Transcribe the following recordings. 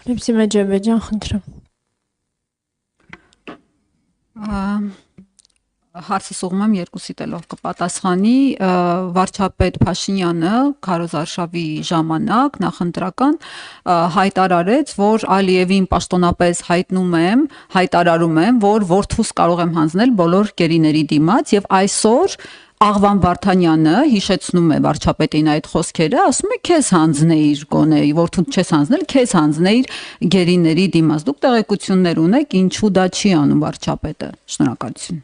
Լիպսի Մեջեբեջյան, խնդրեմ։ Հարցս ուղղում եմ երկուսի տելով կպատասխանի վարչապետ Փաշինյանը քարոզարշավի ժամանակ նախընտրական հայտարարեց, որ Ալիևին պաշտոնապես հայտարարում եմ, որ որդուս կարող եմ հանձնել բոլոր գերիների դիմաց եւ այսօր Աղվան Վարդանյանը հիշեցնում է վարչապետին այդ խոսքերը, ասում է քեզ հանձնեիր գոնե, որդուն չես հանձնել, քեզ հանձնեիր գերիների դիմաց։ Դուք տեղեկություններ ունեք, ինչու դա չի անում վարչապետը։ Շնորհակալություն։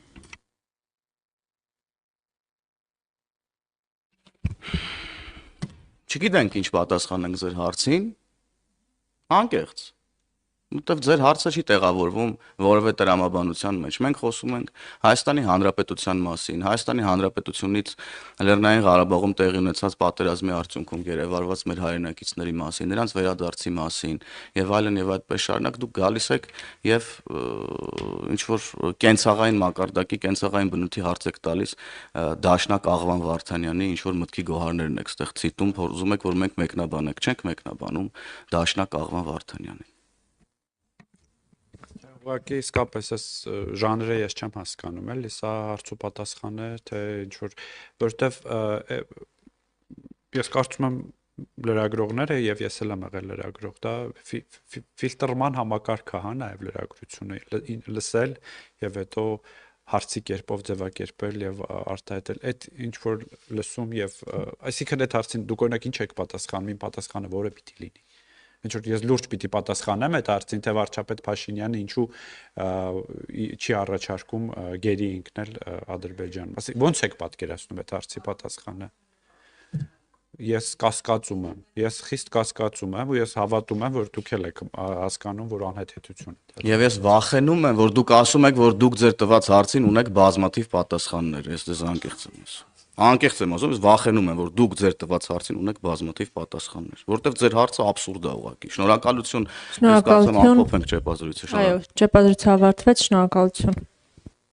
Չգիտենք ինչ պատասխանենք ձեր հարցին, անկեղծ, որտեվ ձեր հարցը չի տեղավորվում որևէ տրամաբանության մեջ։ Մենք խոսում ենք Հայաստանի Հանրապետության մասին, Հայաստանի Հանրապետությունից Լեռնային Ղարաբաղում տեղի ունեցած պատերազմի արդյունքում գերեվարված մեր հայրենակիցների մասին, նրանց վերադարձի մասին եւ այլն եւ այդպես շարունակ դուք գալիս եք եւ ինչ որ կենցաղային մակարդակի, կենցաղային բնույթի հարց եք տալիս Դաշնակ Աղվան Վարդանյանի ինչ որ մտքի գոհարներն եք ստեղ ցիտում, փորձում եք որ մենք մեկնաբանենք, չենք մեկնաբանում Դաշնակ Աղվան Վարդանյանին։ Ուղղակի իսկապես այս ժանրը ես չեմ հասկանում, էլի, սա հարց ու պատասխան է, թե ինչ որ որտեվ ես կարծում եմ լրագրողները եւ ես էլ եմ եղել լրագրող, դա ֆիլտրման համակարգ է, հա, նաեւ լրագրությունը լսել եւ հետո հարցի կերպով ձևակերպել եւ արտահայտել այդ ինչ որ լսում եւ այսինքն այդ հարցին դուք օրինակ ինչ եք պատասխանում, իմ պատասխանը որը պիտի լինի։ Ինչ որ ես լուրջ պիտի պատասխանեմ այդ հարցին, թե վարչապետ Փաշինյանը ինչու չի առաջարկում գերի ինքնել Ադրբեջանում։ Ասի ո՞նց եք պատկերացնում այդ հարցի պատասխանը։ Ես կասկածում եմ, ես խիստ կասկածում եմ ու ես հավատում եմ, որ դուք էլ եք հասկանում, որ անհեթեթություն է։ Եվ ես վախենում եմ, որ դուք ասում եք, որ դուք ձեր տված հարցին ունեք բազմաթիվ պատասխաններ։ Ես դες անկեղծ եմ ասում։ Անկեղծ եմ ասում, ես վախենում եմ, որ դուք ձեր տված հարցին ունեք բազմաթիվ պատասխաններ, որտեվ ձեր հարցը աբսուրդ է ուղղակի։ Շնորհակալություն։ Ես կարծում եմ ամփոփենք ճեպազրույցը։ Այո, ճեպազրույցը ավարտվեց, շնորհակալություն։